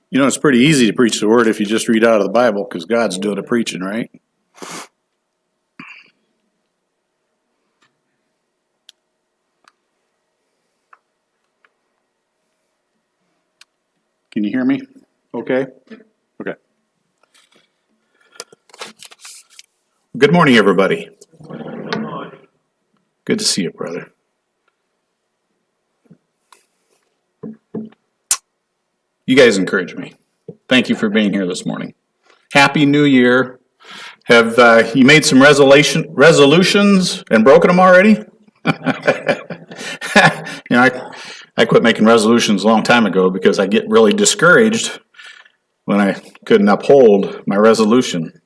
You know, it's pretty easy to preach the word if you just read out of the Bible because God's doing the preaching, right? Can you hear me? Okay? Okay. Good morning, everybody. Good to see you, brother. You guys encourage me. Thank you for being here this morning. Happy New Year. Have you made some resolutions and broken them already? I quit making resolutions a long time ago because I get really discouraged when I couldn't uphold my resolution.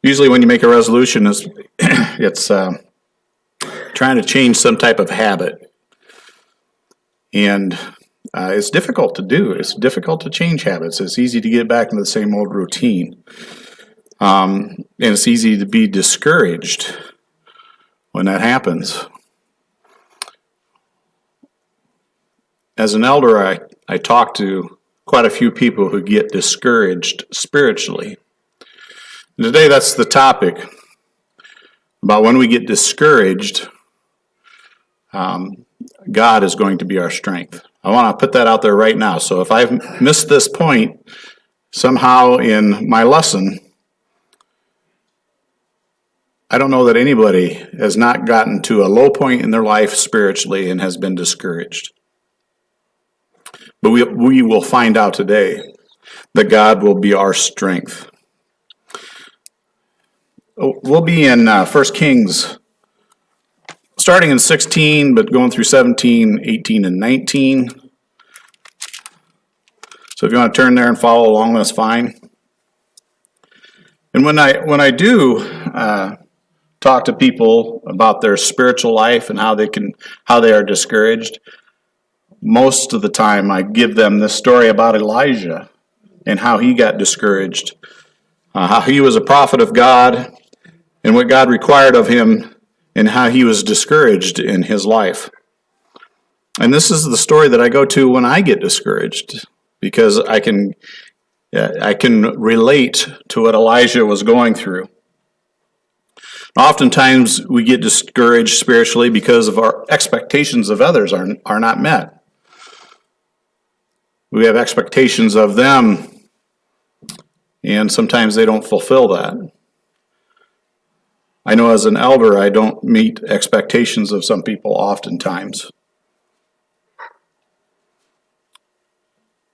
Usually when you make a resolution, it's trying to change some type of habit. And it's difficult to do. It's difficult to change habits. It's easy to get back into the same old routine. And it's easy to be discouraged when that happens. As an elder, I talk to quite a few people who get discouraged spiritually. And today, that's the topic about when we get discouraged, God is going to be our strength. I want to put that out there right now. So if I've missed this point somehow in my lesson, I don't know that anybody has not gotten to a low point in their life spiritually and has been discouraged. But we will find out today that God will be our strength. We'll be in 1 Kings, starting in 16, but going through 17, 18, and 19. So if you want to turn there and follow along, that's fine. And when I do talk to people about their spiritual life and how they are discouraged, most of the time I give them this story about Elijah and how he got discouraged, how he was a prophet of God and what God required of him, and how he was discouraged in his life. And this is the story that I go to when I get discouraged, because I can relate to what Elijah was going through. Oftentimes we get discouraged spiritually because of our expectations of others are not met. We have expectations of them, and sometimes they don't fulfill that. I know as an elder, I don't meet expectations of some people oftentimes.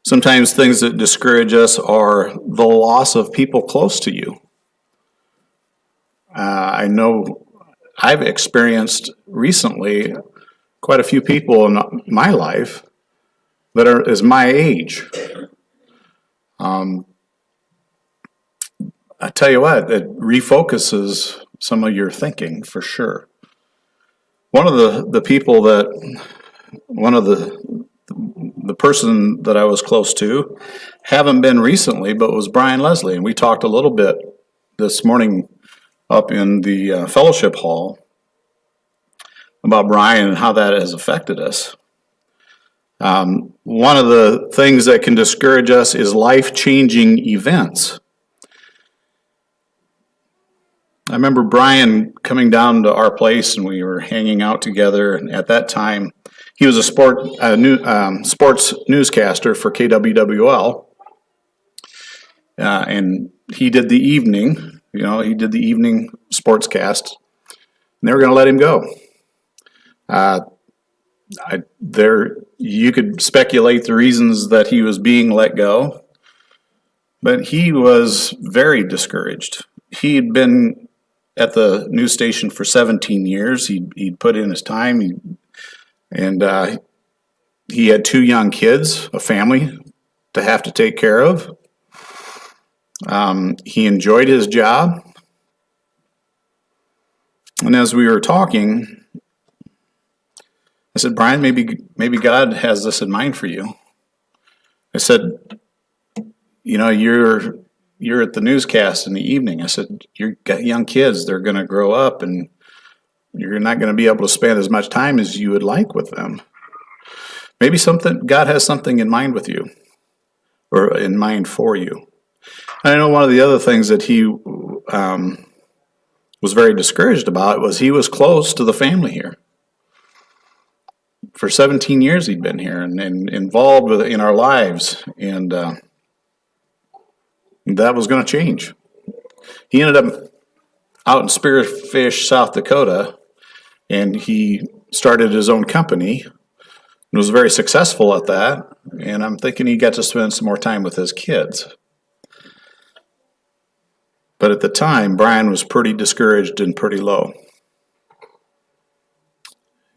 Sometimes things that discourage us are the loss of people close to you. I know I've experienced recently quite a few people in my life that is my age. I tell you what, it refocuses some of your thinking for sure. One of the person that I was close to, haven't been recently, but was Brian Leslie, and we talked a little bit this morning up in the fellowship hall about Brian and how that has affected us. One of the things that can discourage us is life-changing events. I remember Brian coming down to our place and we were hanging out together. And at that time, he was a sports newscaster for KWWL. And he did the evening, he did the evening sportscast. And they were going to let him go. You could speculate the reasons that he was being let go. But he was very discouraged. He had been at the news station for 17 years. He'd put in his time, and he had 2 young kids, a family to have to take care of. He enjoyed his job. And as we were talking, I said, Brian, maybe God has this in mind for you. I said, you're at the newscast in the evening. I said, you've got young kids. They're going to grow up, and you're not going to be able to spend as much time as you would like with them. Maybe God has something in mind with you. or in mind for you. And I know one of the other things that he was very discouraged about was he was close to the family here. For 17 years he'd been here and involved in our lives, and that was going to change. He ended up out in Spearfish, South Dakota, and he started his own company and was very successful at that, and I'm thinking he got to spend some more time with his kids. But at the time, Brian was pretty discouraged and pretty low.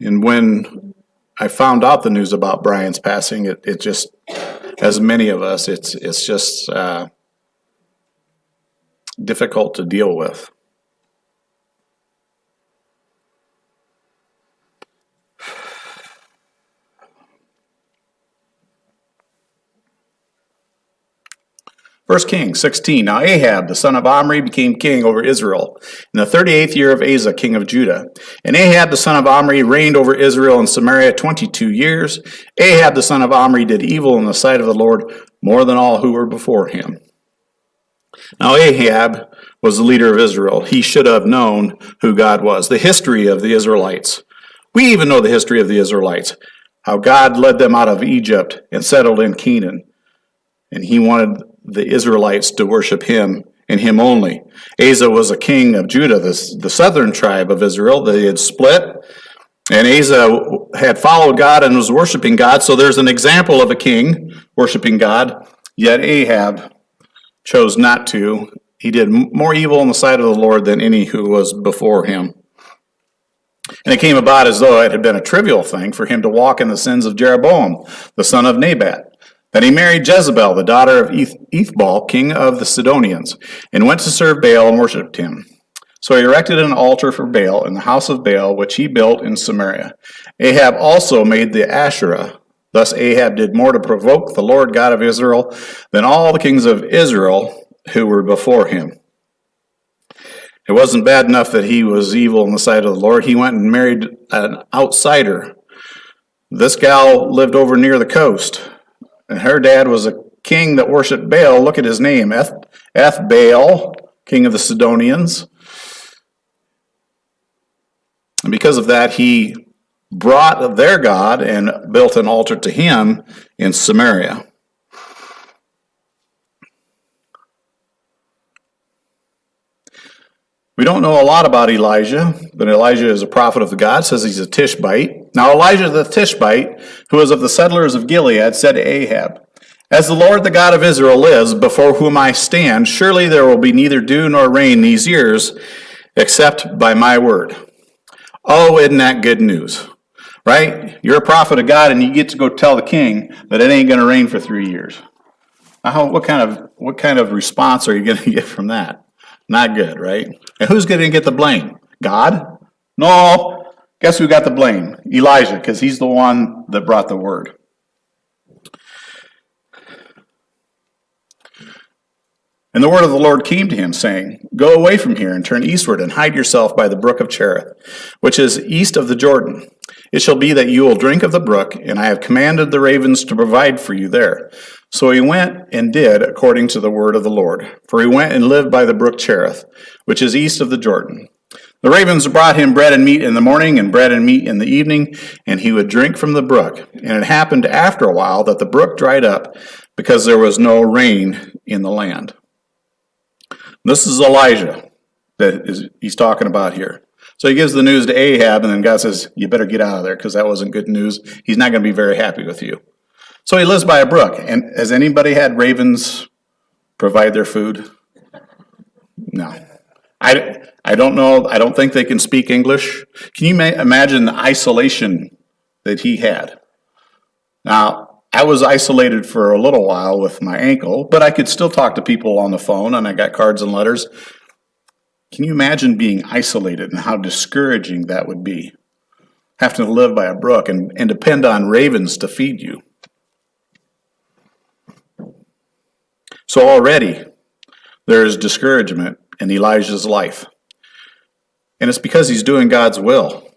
And when I found out the news about Brian's passing, it just, as many of us, it's just difficult to deal with. First Kings 16. Now Ahab, the son of Omri, became king over Israel in the 38th year of Asa, king of Judah. And Ahab, the son of Omri, reigned over Israel and Samaria 22 years. Ahab, the son of Omri, did evil in the sight of the Lord more than all who were before him. Now Ahab was the leader of Israel. He should have known who God was. The history of the Israelites. We even know the history of the Israelites, how God led them out of Egypt and settled in Canaan. And he wanted the Israelites to worship him and him only. Asa was a king of Judah, the southern tribe of Israel. They had split, and Asa had followed God and was worshiping God. So there's an example of a king worshiping God, yet Ahab chose not to. He did more evil in the sight of the Lord than any who was before him. And it came about as though it had been a trivial thing for him to walk in the sins of Jeroboam, the son of Nebat. Then he married Jezebel, the daughter of Ethbaal, king of the Sidonians, and went to serve Baal and worshipped him. So he erected an altar for Baal in the house of Baal, which he built in Samaria. Ahab also made the Asherah. Thus Ahab did more to provoke the Lord God of Israel than all the kings of Israel who were before him. It wasn't bad enough that he was evil in the sight of the Lord. He went and married an outsider. This gal lived over near the coast, and her dad was a king that worshipped Baal. Look at his name, Ethbaal, king of the Sidonians. And because of that, he brought their god and built an altar to him in Samaria. We don't know a lot about Elijah, but Elijah is a prophet of God. It says he's a Tishbite. Now Elijah the Tishbite, who was of the settlers of Gilead, said to Ahab, "As the Lord the God of Israel lives, before whom I stand, surely there will be neither dew nor rain these years, except by my word." Oh, isn't that good news? Right? You're a prophet of God, and you get to go tell the king that it ain't going to rain for 3 years. What kind of response are you going to get from that? Not good, right? And who's going to get the blame? God? No. Guess who got the blame? Elijah, because he's the one that brought the word. And the word of the Lord came to him, saying, "Go away from here and turn eastward and hide yourself by the brook of Cherith, which is east of the Jordan. It shall be that you will drink of the brook, and I have commanded the ravens to provide for you there." So he went and did according to the word of the Lord. For he went and lived by the brook Cherith, which is east of the Jordan. The ravens brought him bread and meat in the morning and bread and meat in the evening, and he would drink from the brook. And it happened after a while that the brook dried up, because there was no rain in the land. This is Elijah that he's talking about here. So he gives the news to Ahab, and then God says, "You better get out of there, because that wasn't good news. He's not going to be very happy with you." So he lives by a brook. And has anybody had ravens provide their food? No. I don't know. I don't think they can speak English. Can you imagine the isolation that he had? Now, I was isolated for a little while with my ankle, but I could still talk to people on the phone, and I got cards and letters. Can you imagine being isolated and how discouraging that would be? Have to live by a brook and depend on ravens to feed you. So already, there is discouragement in Elijah's life. And it's because he's doing God's will.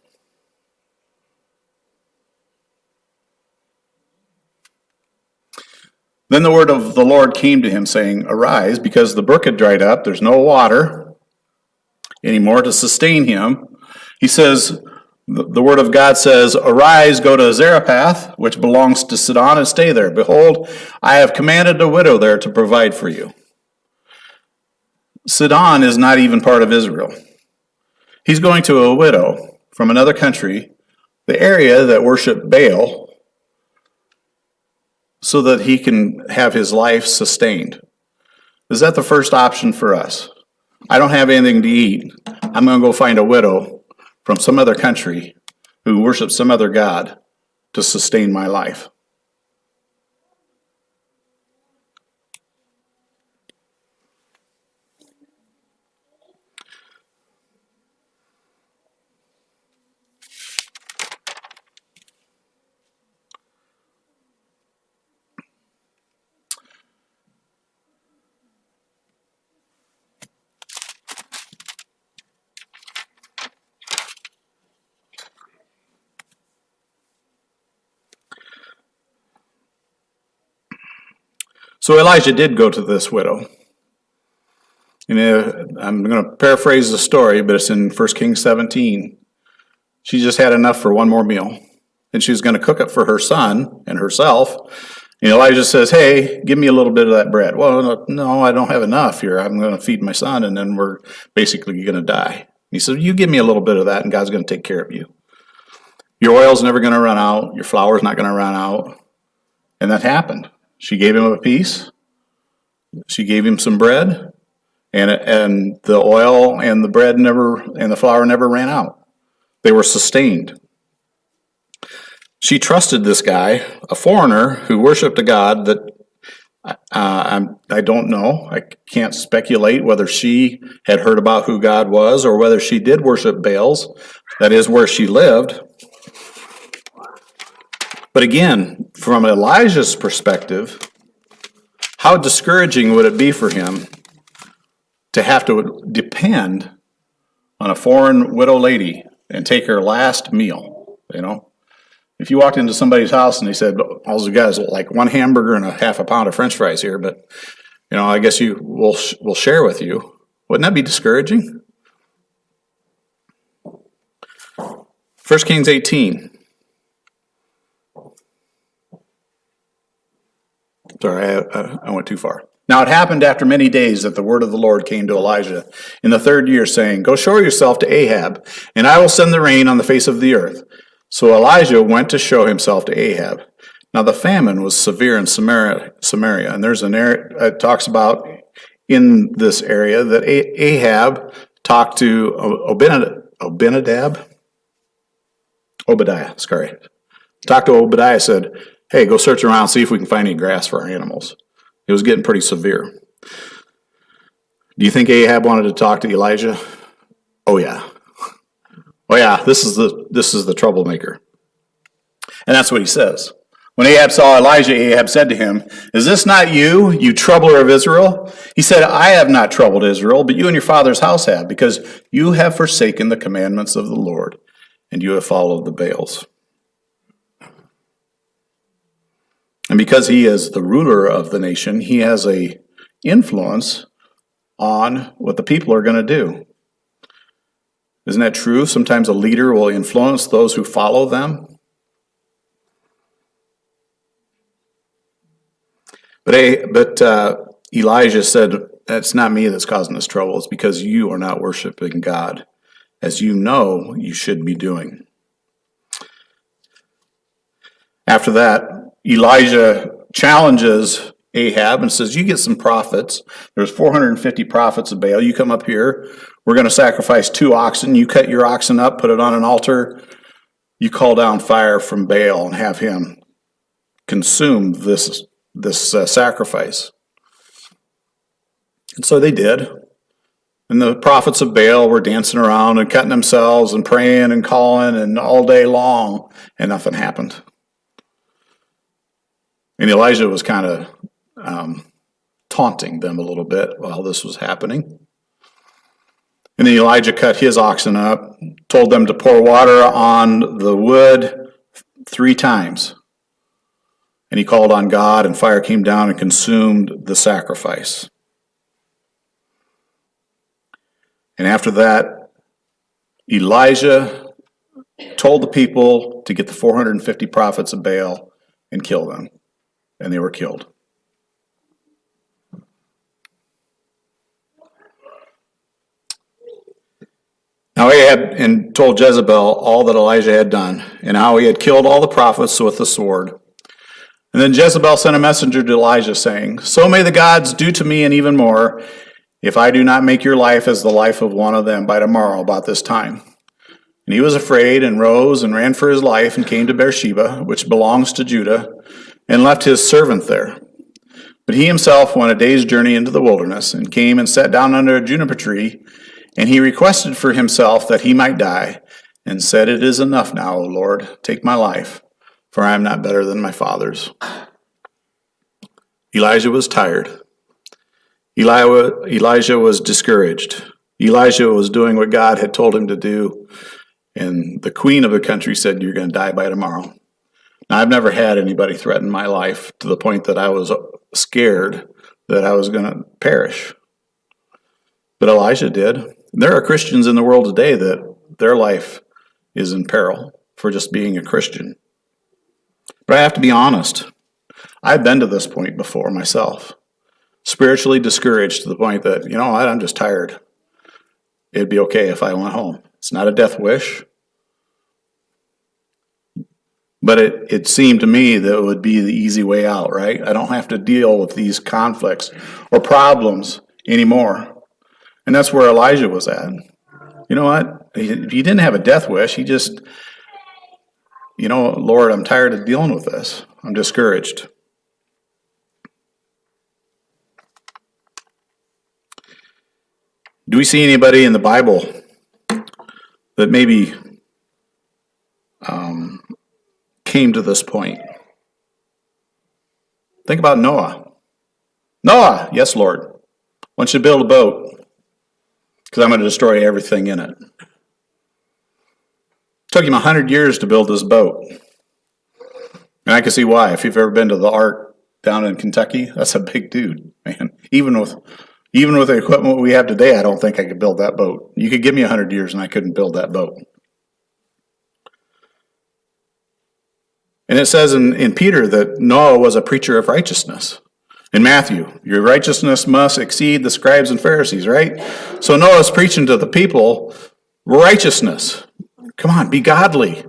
Then the word of the Lord came to him, saying, Arise, because the brook had dried up. There's no water anymore to sustain him. He says, the word of God says, Arise, go to Zarephath, which belongs to Sidon, and stay there. Behold, I have commanded a widow there to provide for you. Sidon is not even part of Israel. He's going to a widow from another country, the area that worshiped Baal, so that he can have his life sustained. Is that the first option for us? I don't have anything to eat. I'm going to go find a widow from some other country who worships some other god to sustain my life. So Elijah did go to this widow. I'm going to paraphrase the story, but it's in 1 Kings 17. She just had enough for one more meal, and she was going to cook it for her son and herself. And Elijah says, hey, give me a little bit of that bread. Well, no, I don't have enough here. I'm going to feed my son, and then we're basically going to die. He said, you give me a little bit of that, and God's going to take care of you. Your oil's never going to run out. Your flour's not going to run out. And that happened. She gave him a piece. She gave him some bread, and the oil and the bread and the flour never ran out. They were sustained. She trusted this guy, a foreigner who worshipped a god that I don't know. I can't speculate whether she had heard about who God was or whether she did worship Baals. That is where she lived. But again, from Elijah's perspective, how discouraging would it be for him to have to depend on a foreign widow lady and take her last meal, If you walked into somebody's house and they said, all you got is like one hamburger and a half a pound of French fries here, but, I guess we'll share with you. Wouldn't that be discouraging? 1 Kings 18. Sorry, I went too far. Now it happened after many days that the word of the Lord came to Elijah in the 3rd year, saying, Go show yourself to Ahab, and I will send the rain on the face of the earth. So Elijah went to show himself to Ahab. Now the famine was severe in Samaria, and there's an area it talks about in this area that Ahab talked to Obadiah. Talked to Obadiah, said, hey, go search around, see if we can find any grass for our animals. It was getting pretty severe. Do you think Ahab wanted to talk to Elijah? Oh yeah. This is the troublemaker. And that's what he says. When Ahab saw Elijah, Ahab said to him, Is this not you, you troubler of Israel? He said, I have not troubled Israel, but you and your father's house have, because you have forsaken the commandments of the Lord, and you have followed the Baals. And because he is the ruler of the nation, he has a influence on what the people are going to do. Isn't that true? Sometimes a leader will influence those who follow them. But Elijah said, it's not me that's causing this trouble. It's because you are not worshiping God, as you know you should be doing. After that, Elijah challenges Ahab and says, you get some prophets. There's 450 prophets of Baal. You come up here. We're going to sacrifice 2 oxen. You cut your oxen up, put it on an altar. You call down fire from Baal and have him consume this sacrifice. And so they did. And the prophets of Baal were dancing around and cutting themselves and praying and calling and all day long, and nothing happened. And Elijah was kind of taunting them a little bit while this was happening. And then Elijah cut his oxen up, told them to pour water on the wood 3 times. And he called on God, and fire came down and consumed the sacrifice. And after that, Elijah told the people to get the 450 prophets of Baal and kill them. And they were killed. Now Ahab and told Jezebel all that Elijah had done, and how he had killed all the prophets with the sword. And then Jezebel sent a messenger to Elijah, saying, "So may the gods do to me and even more, if I do not make your life as the life of one of them by tomorrow about this time." And he was afraid, and rose and ran for his life, and came to Beersheba, which belongs to Judah, and left his servant there. But he himself went a day's journey into the wilderness, and came and sat down under a juniper tree, and he requested for himself that he might die, and said, "It is enough now, O Lord, take my life, for I am not better than my fathers." Elijah was tired. Elijah was discouraged. Elijah was doing what God had told him to do, and the queen of the country said, "You're going to die by tomorrow." Now, I've never had anybody threaten my life to the point that I was scared that I was going to perish. But Elijah did. There are Christians in the world today that their life is in peril for just being a Christian. But I have to be honest. I've been to this point before myself. Spiritually discouraged to the point that, you know what, I'm just tired. It'd be okay if I went home. It's not a death wish. But it seemed to me that it would be the easy way out, right? I don't have to deal with these conflicts or problems anymore. And that's where Elijah was at. You know what? He didn't have a death wish. He just, Lord, I'm tired of dealing with this. I'm discouraged. Do we see anybody in the Bible that maybe came to this point? Think about Noah. Noah, yes, Lord. I want you to build a boat because I'm going to destroy everything in it. It took him 100 years to build this boat. And I can see why. If you've ever been to the Ark down in Kentucky, that's a big dude, man. Even with the equipment we have today, I don't think I could build that boat. You could give me 100 years and I couldn't build that boat. And it says in Peter that Noah was a preacher of righteousness. In Matthew, your righteousness must exceed the scribes and Pharisees, right? So Noah's preaching to the people righteousness. Come on, be godly.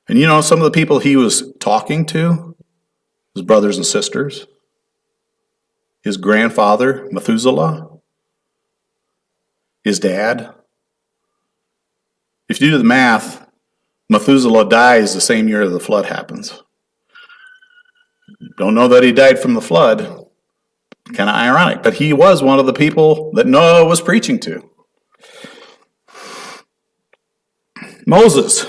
And some of the people he was talking to, his brothers and sisters, his grandfather, Methuselah, his dad. If you do the math, Methuselah dies the same year the flood happens. Don't know that he died from the flood. Kind of ironic, but he was one of the people that Noah was preaching to. Moses.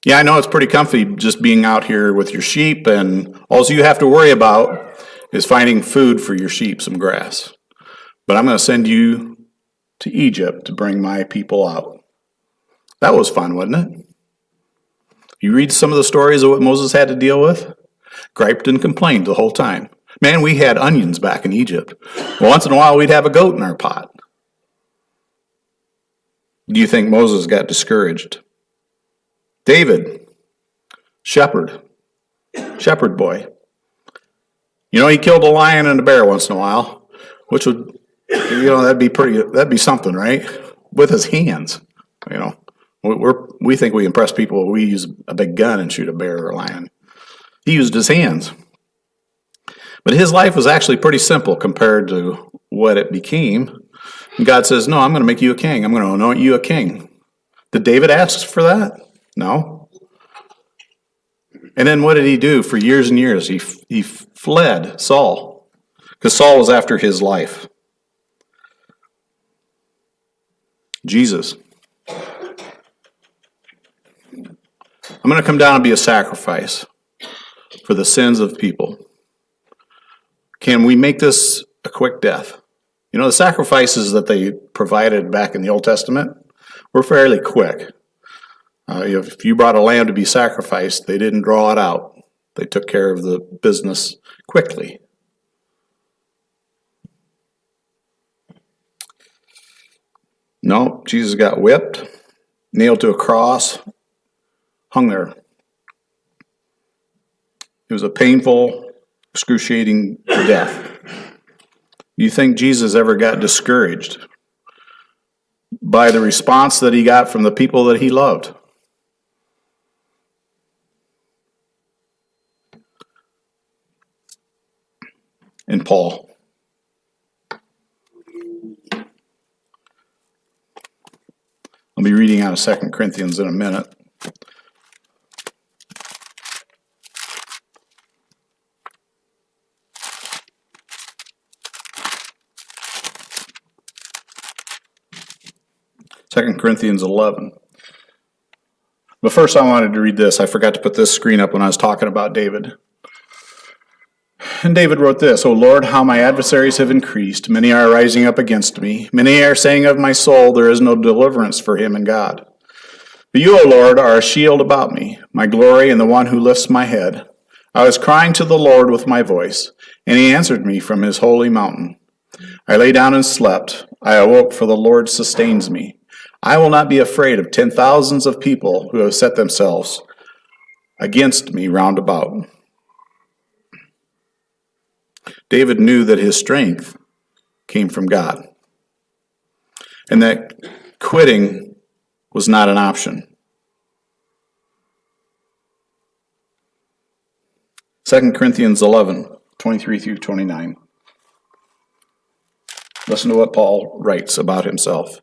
Yeah, I know it's pretty comfy just being out here with your sheep, and all you have to worry about is finding food for your sheep, some grass. But I'm going to send you to Egypt to bring my people out. That was fun, wasn't it? You read some of the stories of what Moses had to deal with? Griped and complained the whole time. Man, we had onions back in Egypt. Once in a while, we'd have a goat in our pot. Do you think Moses got discouraged? David, shepherd boy. He killed a lion and a bear once in a while, which would, that'd be something, right? With his hands, We think we impress people. We use a big gun and shoot a bear or a lion. He used his hands. But his life was actually pretty simple compared to what it became. And God says, no, I'm going to make you a king. I'm going to anoint you a king. Did David ask for that? No. And then what did he do for years and years? He fled Saul because Saul was after his life. Jesus. I'm going to come down and be a sacrifice for the sins of people. Can we make this a quick death? The sacrifices that they provided back in the Old Testament were fairly quick. If you brought a lamb to be sacrificed, they didn't draw it out. They took care of the business quickly. No, Jesus got whipped, nailed to a cross, hung there. It was a painful, excruciating death. Do you think Jesus ever got discouraged by the response that he got from the people that he loved? And Paul. I'll be reading out of 2 Corinthians in a minute. Second Corinthians 11. But first I wanted to read this. I forgot to put this screen up when I was talking about David. And David wrote this, O Lord, how my adversaries have increased. Many are rising up against me. Many are saying of my soul, there is no deliverance for him in God. But you, O Lord, are a shield about me, my glory and the one who lifts my head. I was crying to the Lord with my voice, and he answered me from his holy mountain. I lay down and slept. I awoke, for the Lord sustains me. I will not be afraid of 10,000s of people who have set themselves against me round about. David knew that his strength came from God, and that quitting was not an option. 2 Corinthians 11, 23 through 29. Listen to what Paul writes about himself.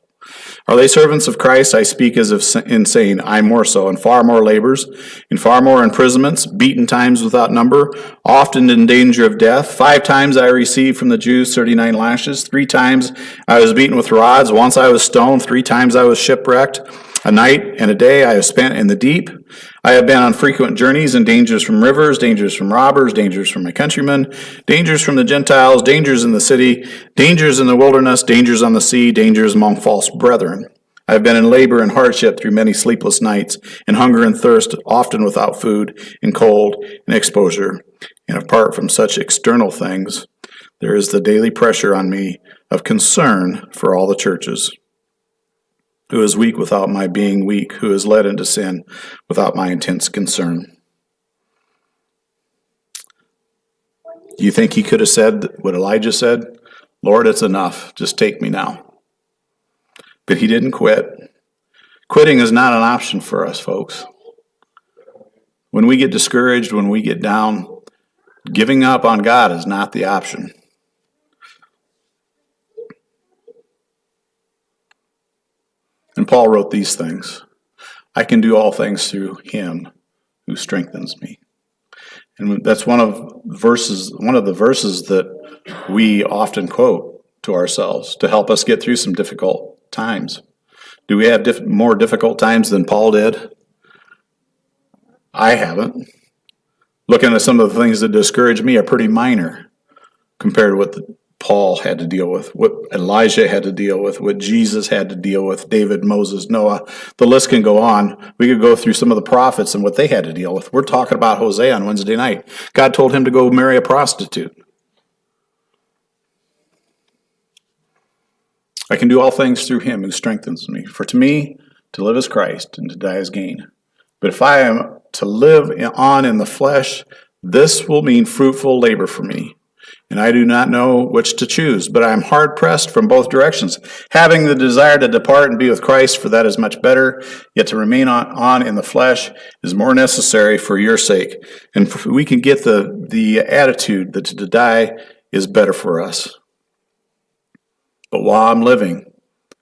Are they servants of Christ? I speak as if insane. I more so, in far more labors, in far more imprisonments, beaten times without number, often in danger of death. 5 times I received from the Jews 39 lashes. 3 times I was beaten with rods. Once I was stoned. 3 times I was shipwrecked. A night and a day I have spent in the deep. I have been on frequent journeys and dangers from rivers, dangers from robbers, dangers from my countrymen, dangers from the Gentiles, dangers in the city, dangers in the wilderness, dangers on the sea, dangers among false brethren. I have been in labor and hardship through many sleepless nights, in hunger and thirst, often without food, in cold and exposure. And apart from such external things, there is the daily pressure on me of concern for all the churches. Who is weak without my being weak, who is led into sin without my intense concern. Do you think he could have said what Elijah said? Lord, it's enough. Just take me now. But he didn't quit. Quitting is not an option for us, folks. When we get discouraged, when we get down, giving up on God is not the option. And Paul wrote these things. I can do all things through him who strengthens me. And that's one of the verses that we often quote to ourselves to help us get through some difficult times. Do we have more difficult times than Paul did? I haven't. Looking at some of the things that discourage me are pretty minor compared to what Paul had to deal with, what Elijah had to deal with, what Jesus had to deal with, David, Moses, Noah. The list can go on. We could go through some of the prophets and what they had to deal with. We're talking about Hosea on Wednesday night. God told him to go marry a prostitute. I can do all things through him who strengthens me. For to me, to live is Christ, and to die is gain. But if I am to live on in the flesh, this will mean fruitful labor for me. And I do not know which to choose, but I am hard-pressed from both directions, having the desire to depart and be with Christ, for that is much better, yet to remain on in the flesh is more necessary for your sake. And we can get the attitude that to die is better for us. But while I'm living,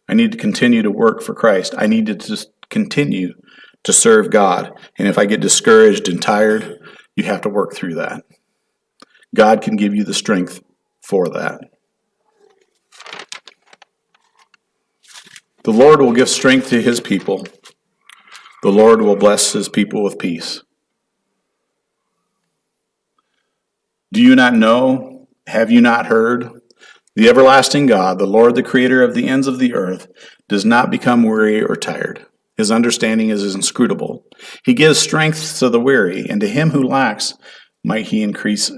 I need to continue to work for Christ. I need to just continue to serve God. And if I get discouraged and tired, you have to work through that. God can give you the strength for that. The Lord will give strength to his people. The Lord will bless his people with peace. Do you not know? Have you not heard? The everlasting God, the Lord, the creator of the ends of the earth, does not become weary or tired. His understanding is inscrutable. He gives strength to the weary, and to him who lacks might he increase.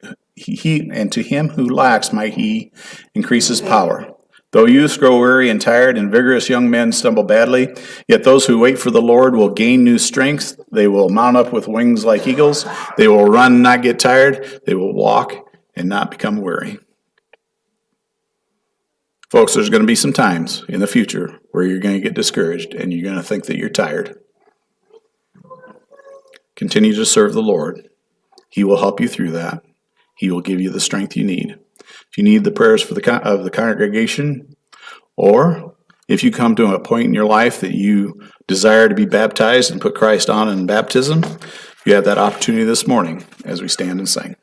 And to him who lacks might he increase his power. Though youths grow weary and tired, and vigorous young men stumble badly, yet those who wait for the Lord will gain new strength. They will mount up with wings like eagles. They will run and not get tired. They will walk and not become weary. Folks, there's going to be some times in the future where you're going to get discouraged and you're going to think that you're tired. Continue to serve the Lord. He will help you through that. He will give you the strength you need. If you need the prayers of the congregation, or if you come to a point in your life that you desire to be baptized and put Christ on in baptism, you have that opportunity this morning as we stand and sing.